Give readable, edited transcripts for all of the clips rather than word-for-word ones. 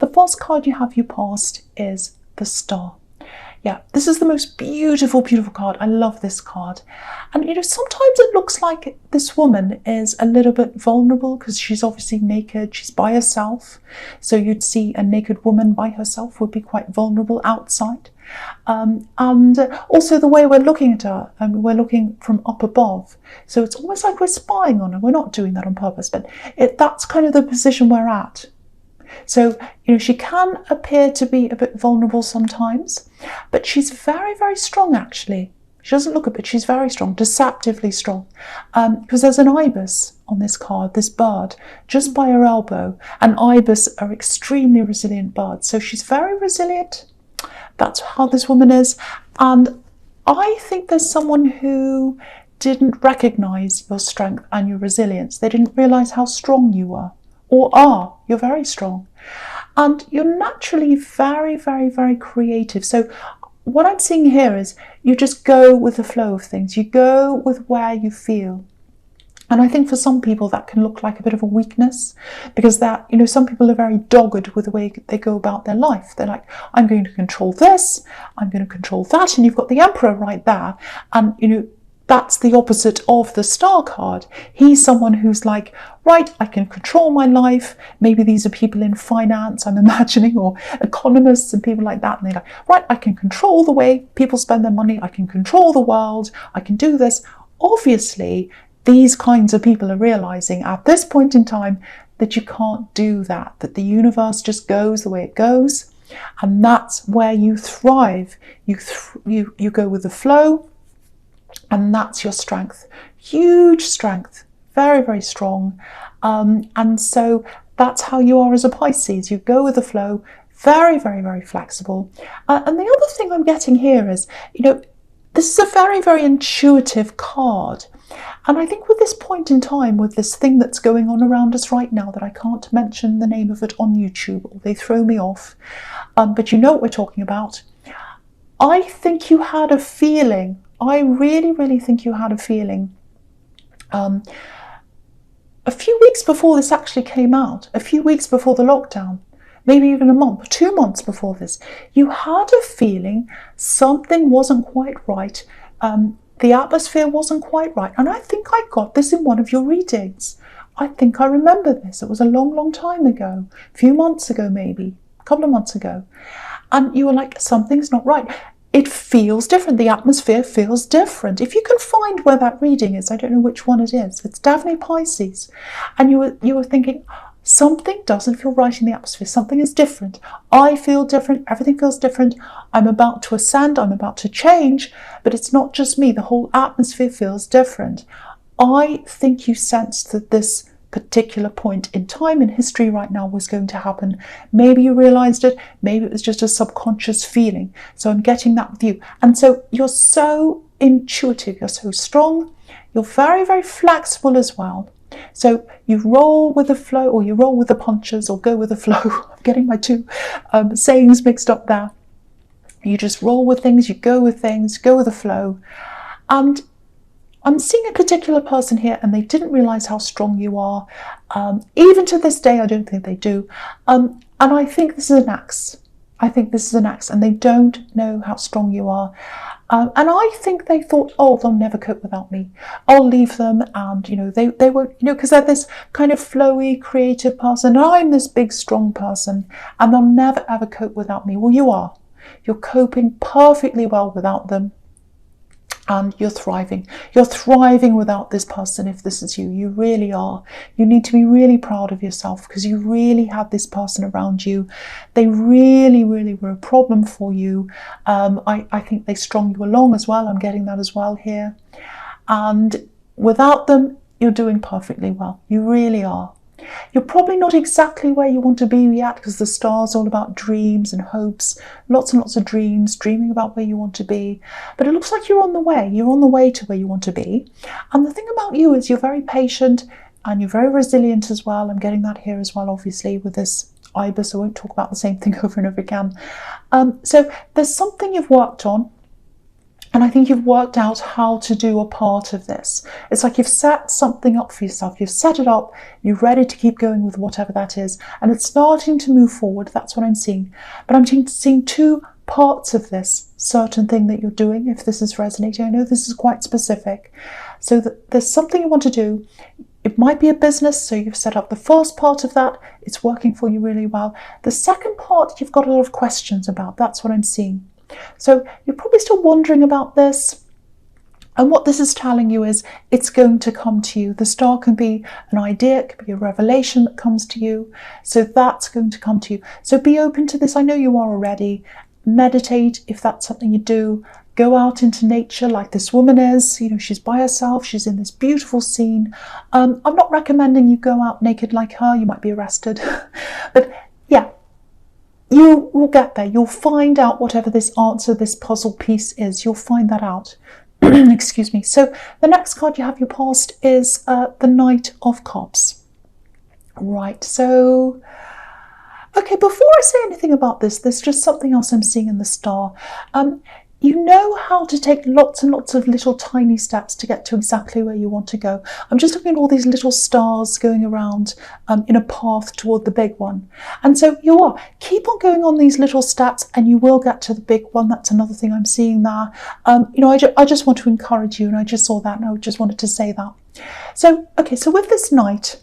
The first card you have, you passed, is the Star. Yeah, this is the most beautiful, beautiful card. I love this card. And sometimes it looks like this woman is a little bit vulnerable because she's obviously naked. She's by herself. So you'd see a naked woman by herself would be quite vulnerable outside. And also the way we're looking at her, we're looking from up above. So it's almost like we're spying on her. We're not doing that on purpose, but that's kind of the position we're at. So, she can appear to be a bit vulnerable sometimes, but she's very, very strong, actually. She doesn't look it, but she's very strong, deceptively strong. Because there's an ibis on this card, this bird, just by her elbow. And ibis are extremely resilient birds. So she's very resilient. That's how this woman is. And I think there's someone who didn't recognize your strength and your resilience. They didn't realize how strong you were. Or are. You're very strong. And you're naturally very, very, very creative. So what I'm seeing here is you just go with the flow of things. You go with where you feel. And I think for some people that can look like a bit of a weakness, because some people are very dogged with the way they go about their life. They're like, I'm going to control this, I'm going to control that. And you've got the Emperor right there. And, that's the opposite of the Star card. He's someone who's like, right, I can control my life. Maybe these are people in finance, I'm imagining, or economists and people like that. And they're like, right, I can control the way people spend their money. I can control the world. I can do this. Obviously, these kinds of people are realizing at this point in time that you can't do that, that the universe just goes the way it goes. And that's where you thrive. You go with the flow. And that's your strength. Huge strength. Very, very strong. And so that's how you are as a Pisces. You go with the flow. Very, very, very flexible. And the other thing I'm getting here is, this is a very, very intuitive card. And I think with this point in time, with this thing that's going on around us right now, that I can't mention the name of it on YouTube, or they throw me off, but you know what we're talking about. I think you had a feeling. I really, really think you had a feeling a few weeks before this actually came out, a few weeks before the lockdown, maybe even a month, 2 months before this, you had a feeling something wasn't quite right. The atmosphere wasn't quite right. And I think I got this in one of your readings. I think I remember this. It was a long, long time ago, a few months ago, maybe a couple of months ago. And you were like, something's not right. It feels different. The atmosphere feels different. If you can find where that reading is, I don't know which one it is. It's definitely Pisces. And you were thinking, something doesn't feel right in the atmosphere. Something is different. I feel different. Everything feels different. I'm about to ascend. I'm about to change. But it's not just me. The whole atmosphere feels different. I think you sensed that this particular point in time in history right now was going to happen. Maybe you realized it, maybe it was just a subconscious feeling. So I'm getting that with you. And so you're so intuitive, you're so strong, you're very, very flexible as well. So you roll with the flow, or you roll with the punches, or go with the flow. I'm getting my two sayings mixed up there. You just roll with things, you go with things, go with the flow. And I'm seeing a particular person here, and they didn't realize how strong you are. Even to this day, I don't think they do. And I think this is an axe. I think this is an axe, and they don't know how strong you are. And I think they thought, oh, they'll never cope without me. I'll leave them, and, they won't, because they're this kind of flowy, creative person. And I'm this big, strong person, and they'll never, ever cope without me. Well, you are. You're coping perfectly well without them. And you're thriving. You're thriving without this person if this is you. You really are. You need to be really proud of yourself, because you really had this person around you. They really, really were a problem for you. I think they strung you along as well. I'm getting that as well here. And without them, you're doing perfectly well. You really are. You're probably not exactly where you want to be yet, because the star's all about dreams and hopes, lots and lots of dreams, dreaming about where you want to be. But it looks like you're on the way. You're on the way to where you want to be. And the thing about you is you're very patient and you're very resilient as well. I'm getting that here as well, obviously, with this ibis. I won't talk about the same thing over and over again. So there's something you've worked on. And I think you've worked out how to do a part of this. It's like you've set something up for yourself. You've set it up. You're ready to keep going with whatever that is. And it's starting to move forward. That's what I'm seeing. But I'm seeing two parts of this certain thing that you're doing, if this is resonating. I know this is quite specific. So there's something you want to do. It might be a business, so you've set up the first part of that. It's working for you really well. The second part, you've got a lot of questions about. That's what I'm seeing. So you're probably still wondering about this. And what this is telling you is it's going to come to you. The star can be an idea, it could be a revelation that comes to you. So that's going to come to you. So be open to this. I know you are already. Meditate if that's something you do. Go out into nature like this woman is. You know, she's by herself. She's in this beautiful scene. I'm not recommending you go out naked like her. You might be arrested. But yeah, you will get there. You'll find out whatever this answer, this puzzle piece is. You'll find that out. Excuse me. So the next card you have your past is the Knight of Cups. Right. So, okay, before I say anything about this, there's just something else I'm seeing in the star. You know how to take lots and lots of little tiny steps to get to exactly where you want to go. I'm just looking at all these little stars going around in a path toward the big one. And so you are. Keep on going on these little steps and you will get to the big one. That's another thing I'm seeing there. You know, I just want to encourage you, and I just saw that and I just wanted to say that. So, okay, so with this Knight,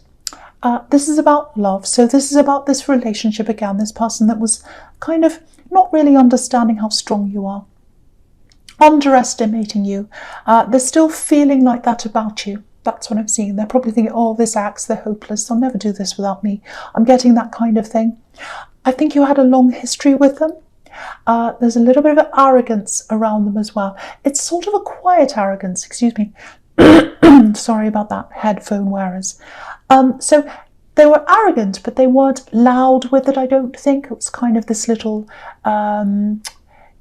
this is about love. So this is about this relationship again, this person that was kind of not really understanding how strong you are, underestimating you. They're still feeling like that about you. That's what I'm seeing. They're probably thinking, oh, this axe, they're hopeless. They'll never do this without me. I'm getting that kind of thing. I think you had a long history with them. There's a little bit of arrogance around them as well. It's sort of a quiet arrogance, excuse me. Sorry about that, headphone wearers. So they were arrogant, but they weren't loud with it, I don't think. It was kind of this little,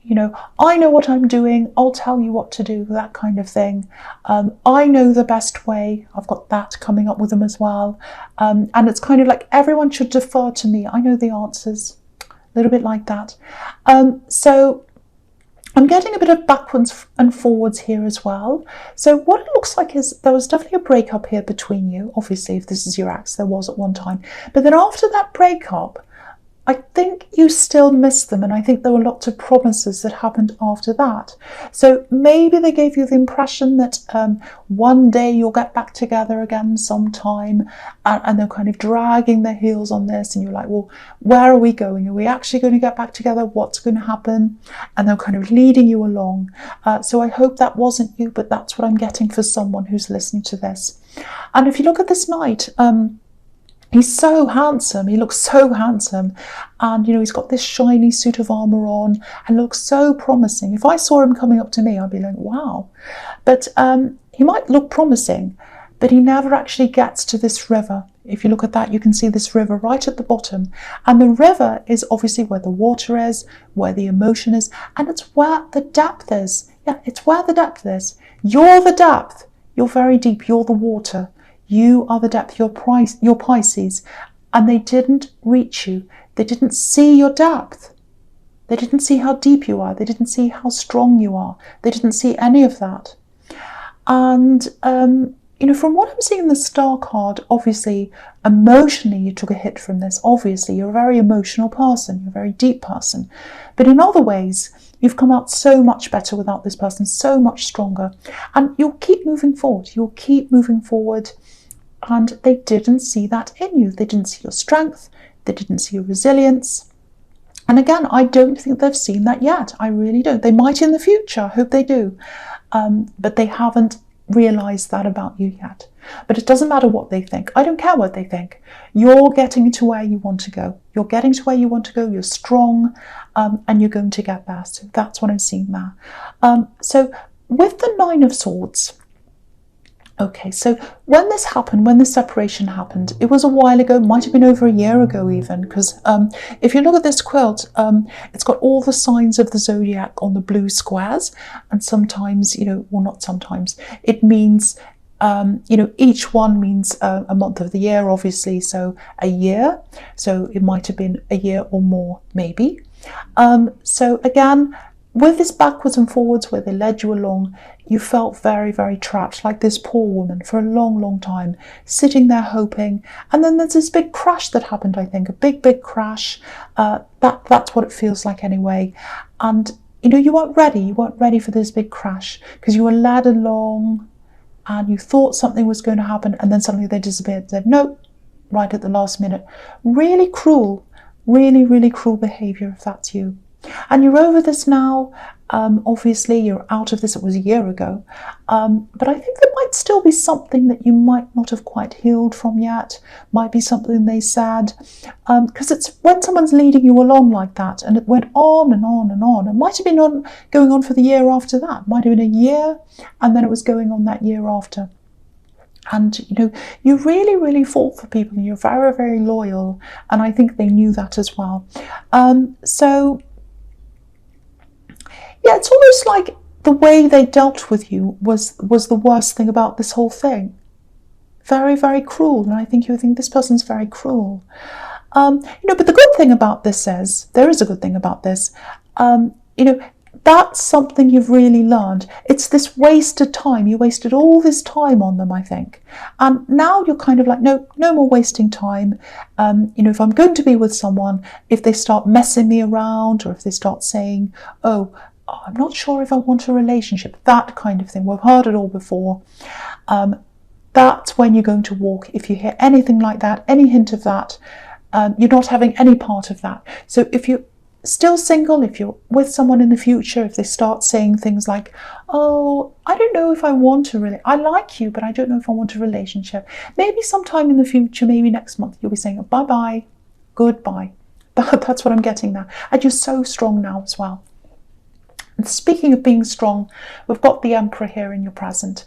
you know, I know what I'm doing, I'll tell you what to do, that kind of thing. I know the best way. I've got that coming up with them as well. And it's kind of like everyone should defer to me. I know the answers, a little bit like that. So I'm getting a bit of backwards and forwards here as well. So what it looks like is there was definitely a breakup here between you. Obviously, if this is your ex, there was at one time. But then after that breakup, I think you still miss them, and I think there were lots of promises that happened after that. So maybe they gave you the impression that one day you'll get back together again sometime, and they're kind of dragging their heels on this, and you're like, well, where are we going? Are we actually going to get back together? What's going to happen? And they're kind of leading you along. So I hope that wasn't you, but that's what I'm getting for someone who's listening to this. And if you look at this Knight, he's so handsome. He looks so handsome. And, you know, he's got this shiny suit of armour on and looks so promising. If I saw him coming up to me, I'd be like, wow. But he might look promising, but he never actually gets to this river. If you look at that, you can see this river right at the bottom. And the river is obviously where the water is, where the emotion is, and it's where the depth is. Yeah, it's where the depth is. You're the depth. You're very deep. You're the water. You are the depth, you're Pisces, and they didn't reach you. They didn't see your depth. They didn't see how deep you are. They didn't see how strong you are. They didn't see any of that. And, you know, from what I'm seeing in the star card, obviously, emotionally, you took a hit from this. Obviously, you're a very emotional person. You're a very deep person. But in other ways, you've come out so much better without this person, so much stronger. And you'll keep moving forward. You'll keep moving forward. And they didn't see that in you. They didn't see your strength. They didn't see your resilience. And again, I don't think they've seen that yet. I really don't. They might in the future. I hope they do. But they haven't realised that about you yet. But it doesn't matter what they think. I don't care what they think. You're getting to where you want to go. You're getting to where you want to go. You're strong, and you're going to get there. So that's what I'm seeing there. So with the Nine of Swords, okay, so when this happened, when this separation happened, it was a while ago, might have been over a year ago even, because if you look at this quilt, it's got all the signs of the zodiac on the blue squares, and sometimes, you know, well, not sometimes, it means, you know, each one means a month of the year, obviously, so a year, so it might have been a year or more, maybe. So again, with this backwards and forwards where they led you along, you felt very, very trapped, like this poor woman for a long, long time, sitting there hoping. And then there's this big crash that happened, I think, a big, big crash. That's what it feels like anyway. And, you know, you weren't ready for this big crash because you were led along and you thought something was going to happen, and then suddenly they disappeared. Said, no, right at the last minute. Really cruel, really, really cruel behaviour if that's you. And you're over this now. Obviously, you're out of this. It was a year ago. But I think there might still be something that you might not have quite healed from yet. Might be something they said. Because it's when someone's leading you along like that, and it went on and on and on. It might have been going on for the year after that. It might have been a year, and then it was going on that year after. And, you know, you really, really fought for people, and you're very, very loyal. And I think they knew that as well. So, yeah, it's almost like the way they dealt with you was the worst thing about this whole thing. Very, very cruel. And I think you think this person's very cruel. You know, but the good thing about this is, there is a good thing about this, you know, that's something you've really learned. It's this wasted time. You wasted all this time on them, I think. And now you're kind of like, no more wasting time. You know, if I'm going to be with someone, if they start messing me around, or if they start saying, oh, I'm not sure if I want a relationship, that kind of thing. We've heard it all before. That's when you're going to walk. If you hear anything like that, any hint of that, you're not having any part of that. So if you're still single, if you're with someone in the future, if they start saying things like, oh, I don't know if I want I like you, but I don't know if I want a relationship. Maybe sometime in the future, maybe next month, you'll be saying, bye-bye, goodbye. That's what I'm getting now. And you're so strong now as well. And speaking of being strong, we've got the Emperor here in your present.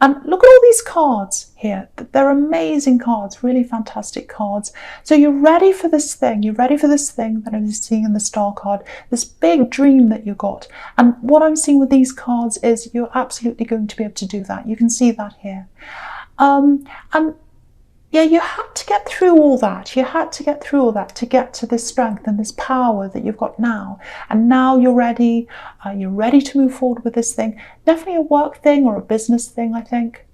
And look at all these cards here. They're amazing cards, really fantastic cards. So you're ready for this thing. You're ready for this thing that I'm seeing in the Star card, this big dream that you got. And what I'm seeing with these cards is you're absolutely going to be able to do that. You can see that here. And yeah, you had to get through all that. You had to get through all that to get to this strength and this power that you've got now. And now you're ready. You're ready to move forward with this thing. Definitely a work thing or a business thing, I think.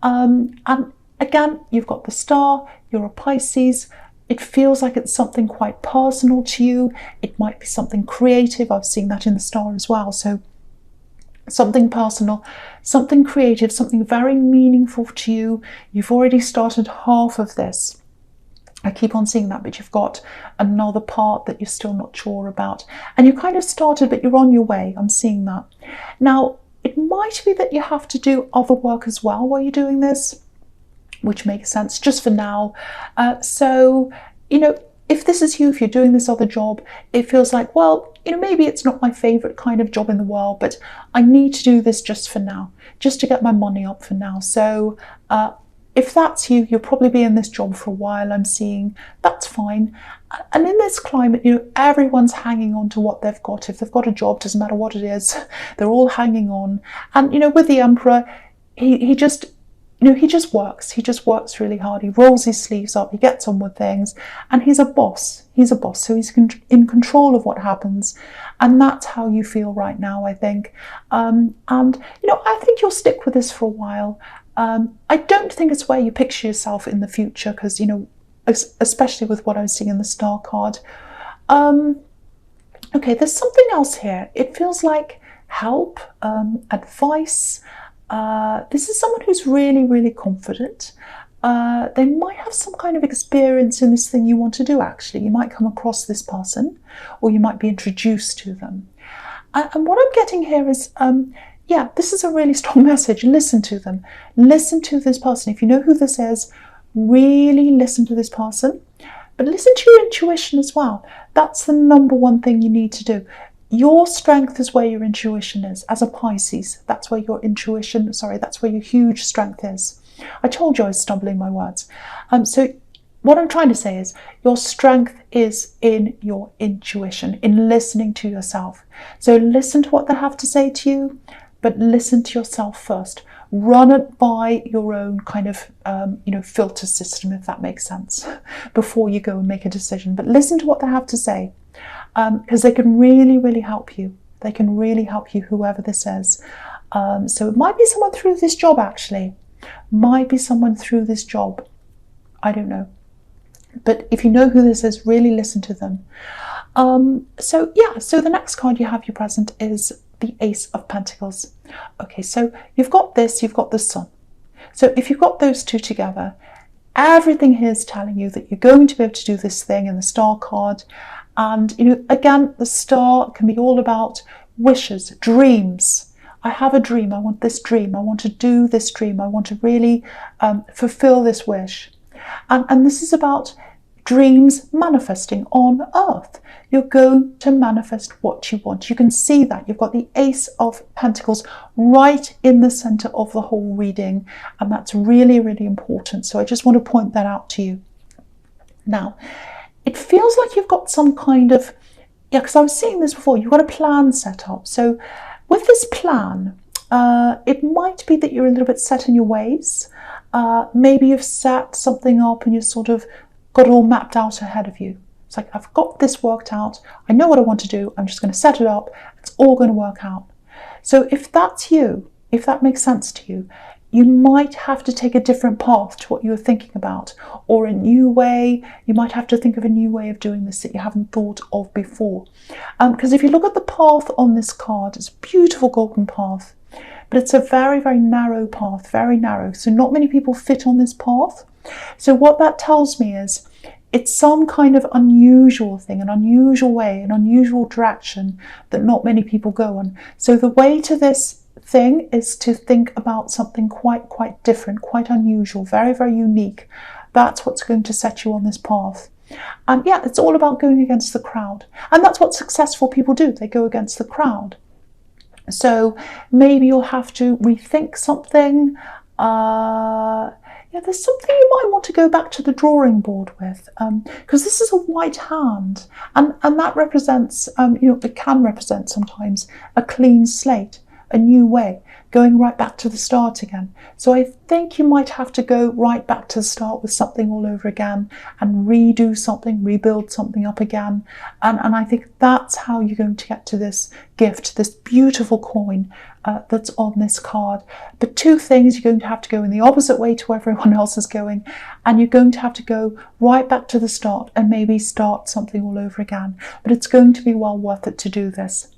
And again, you've got the Star. You're a Pisces. It feels like it's something quite personal to you. It might be something creative. I've seen that in the Star as well. So something personal, something creative, something very meaningful to you. You've already started half of this. I keep on seeing that, but you've got another part that you're still not sure about. And you kind of started, but you're on your way. I'm seeing that. Now, it might be that you have to do other work as well while you're doing this, which makes sense just for now. So, you know, if this is you, if you're doing this other job, it feels like, well, you know, maybe it's not my favourite kind of job in the world, but I need to do this just for now, just to get my money up for now. So if that's you, you'll probably be in this job for a while, I'm seeing. That's fine. And in this climate, you know, everyone's hanging on to what they've got. If they've got a job, doesn't matter what it is, they're all hanging on. And, you know, with the Emperor, he just, you know, he just works really hard. He rolls his sleeves up, he gets on with things, and he's a boss. So he's in control of what happens. And that's how you feel right now, I think. And, you know, I think you'll stick with this for a while. I don't think it's where you picture yourself in the future, because, you know, especially with what I was seeing in the Star card. Okay, there's something else here. It feels like help, advice. This is someone who's really, really confident. They might have some kind of experience in this thing you want to do, actually. You might come across this person, or you might be introduced to them. And what I'm getting here is, yeah, this is a really strong message. Listen to them. Listen to this person. If you know who this is, really listen to this person. But listen to your intuition as well. That's the number one thing you need to do. Your strength is where your intuition is. As a Pisces, that's where your intuition, that's where your huge strength is. I told you I was stumbling my words. So what I'm trying to say is your strength is in your intuition, in listening to yourself. So listen to what they have to say to you, but listen to yourself first. Run it by your own kind of, you know, filter system, if that makes sense, before you go and make a decision. But listen to what they have to say, because they can really, really help you. They can really help you, whoever this is. So it might be someone through this job, actually. Might be someone through this job. I don't know. But if you know who this is, really listen to them. So the next card you have you present is the Ace of Pentacles. Okay, so you've got this, you've got the Sun. So if you've got those two together, everything here is telling you that you're going to be able to do this thing in the Star card. And, you know, again, the Star can be all about wishes, dreams. I have a dream. I want this dream. I want to do this dream. I want to really fulfill this wish. And this is about dreams manifesting on earth. You're going to manifest what you want. You can see that. You've got the Ace of Pentacles right in the center of the whole reading. And that's really, really important. So I just want to point that out to you. Now, it feels like you've got some kind of, because I was seeing this before, you've got a plan set up. So with this plan, it might be that you're a little bit set in your ways. Maybe you've set something up and you've sort of got it all mapped out ahead of you. It's like, I've got this worked out. I know what I want to do. I'm just going to set it up. It's all going to work out. So if that's you, if that makes sense to you, you might have to take a different path to what you were thinking about, or a new way. You might have to think of a new way of doing this that you haven't thought of before. Because if you look at the path on this card, it's a beautiful golden path, but it's a very, very narrow path, very narrow. So not many people fit on this path. So what that tells me is it's some kind of unusual thing, an unusual way, an unusual direction that not many people go on. So the way to this thing is to think about something quite different, quite unusual, very, very unique. That's what's going to set you on this path. And yeah, it's all about going against the crowd. And that's what successful people do. They go against the crowd. So maybe you'll have to rethink something. There's something you might want to go back to the drawing board with, because this is a white hand, and that represents, it can represent sometimes a clean slate, a new way, going right back to the start again. So I think you might have to go right back to the start with something all over again and redo something, rebuild something up again. And I think that's how you're going to get to this gift, this beautiful coin that's on this card. But two things, you're going to have to go in the opposite way to where everyone else is going, and you're going to have to go right back to the start and maybe start something all over again. But it's going to be well worth it to do this.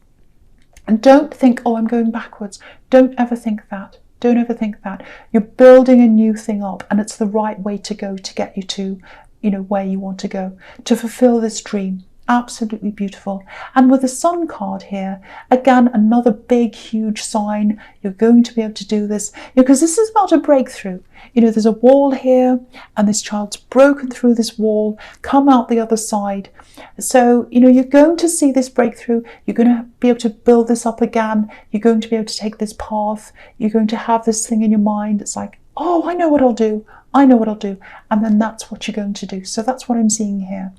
And don't think, oh, I'm going backwards. Don't ever think that. Don't ever think that. You're building a new thing up, and it's the right way to go to get you to, where you want to go, to fulfill this dream. Absolutely beautiful. And with the Sun card here, again, another big, huge sign. You're going to be able to do this, because this is about a breakthrough. There's a wall here, and this child's broken through this wall, come out the other side. So, you're going to see this breakthrough. You're going to be able to build this up again. You're going to be able to take this path. You're going to have this thing in your mind. It's like, oh, I know what I'll do. I know what I'll do. And then that's what you're going to do. So that's what I'm seeing here.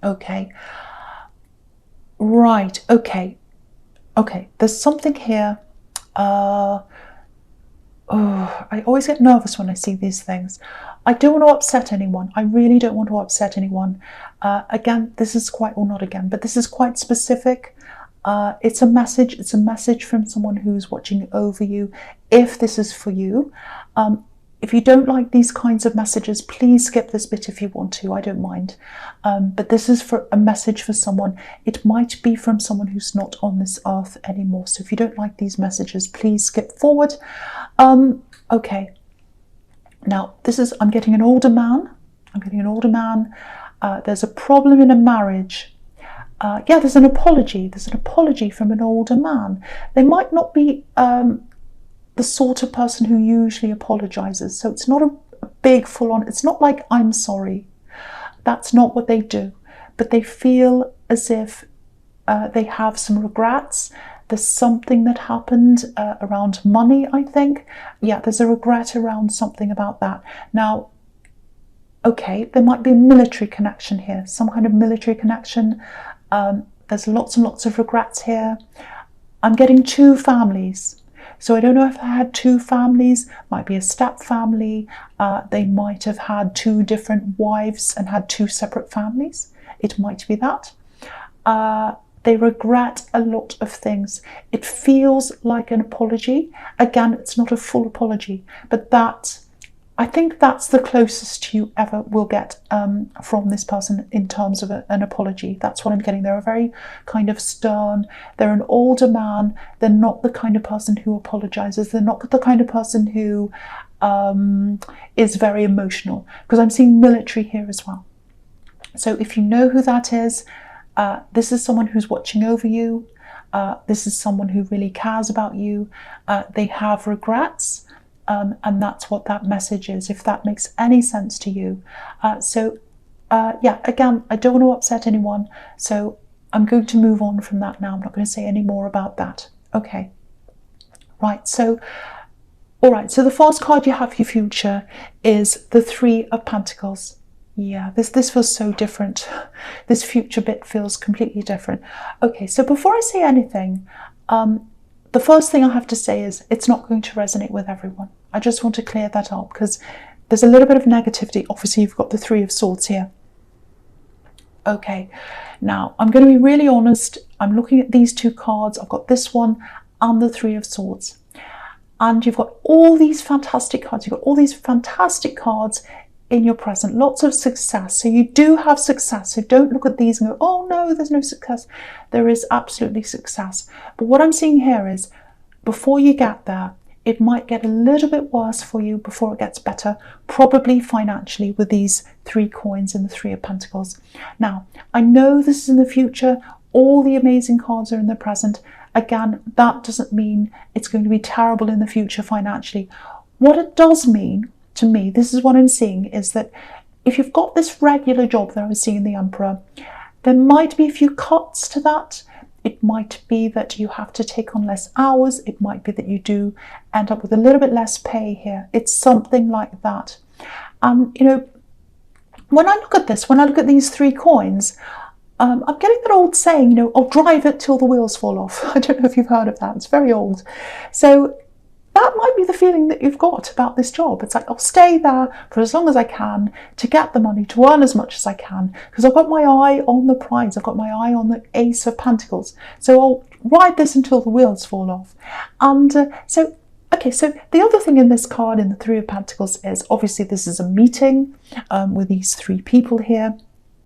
Okay. Right. Okay. There's something here. I always get nervous when I see these things. I don't want to upset anyone. I really don't want to upset anyone. Again, this is but this is quite specific. It's a message. It's a message from someone who's watching over you. If this is for you, if you don't like these kinds of messages, please skip this bit if you want to. I don't mind. But this is for a message for someone. It might be from someone who's not on this earth anymore. So if you don't like these messages, please skip forward. Okay. Now, I'm getting an older man. There's a problem in a marriage. There's an apology. There's an apology from an older man. They might not be the sort of person who usually apologizes. So it's not a big full-on, it's not like, I'm sorry. That's not what they do. But they feel as if they have some regrets. There's something that happened around money, I think. Yeah, there's a regret around something about that. Now, okay, there might be a military connection here, some kind of military connection. There's lots and lots of regrets here. I'm getting two families. So I don't know if I had two families, might be a step family. They might have had two different wives and had two separate families. It might be that. They regret a lot of things. It feels like an apology. Again, it's not a full apology, but I think that's the closest you ever will get from this person in terms of an apology. That's what I'm getting. They're a very kind of stern, they're an older man. They're not the kind of person who apologizes. They're not the kind of person who is very emotional, because I'm seeing military here as well. So if you know who that is, this is someone who's watching over you. This is someone who really cares about you. They have regrets. And that's what that message is, if that makes any sense to you. Yeah, again, I don't want to upset anyone, so I'm going to move on from that now. I'm not going to say any more about that. Okay. Right, so, all right, so the first card you have for your future is the Three of Pentacles. Yeah, this feels so different. This future bit feels completely different. Okay, so before I say anything, the first thing I have to say is it's not going to resonate with everyone. I just want to clear that up, because there's a little bit of negativity. Obviously, you've got the Three of Swords here. Okay, now I'm going to be really honest. I'm looking at these two cards. I've got this one and the Three of Swords. And you've got all these fantastic cards. You've got all these fantastic cards in your present. Lots of success. So you do have success. So don't look at these and go, oh no, there's no success. There is absolutely success. But what I'm seeing here is, before you get there, it might get a little bit worse for you before it gets better, probably financially, with these 3 coins and the Three of Pentacles. Now, I know this is in the future. All the amazing cards are in the present. Again, that doesn't mean it's going to be terrible in the future financially. What it does mean to me, this is what I'm seeing, is that if you've got this regular job that I was seeing in the Emperor, there might be a few cuts to that. It might be that you have to take on less hours. It might be that you do end up with a little bit less pay here. It's something like that. And, you know, when I look at this, when I look at these 3 coins, I'm getting that old saying, you know, I'll drive it till the wheels fall off. I don't know if you've heard of that. It's very old. So that might be the feeling that you've got about this job. It's like, I'll stay there for as long as I can to get the money, to earn as much as I can, because I've got my eye on the prize. I've got my eye on the Ace of Pentacles. So I'll ride this until the wheels fall off. And okay, so the other thing in this card, in the Three of Pentacles, is obviously this is a meeting with these 3 people here.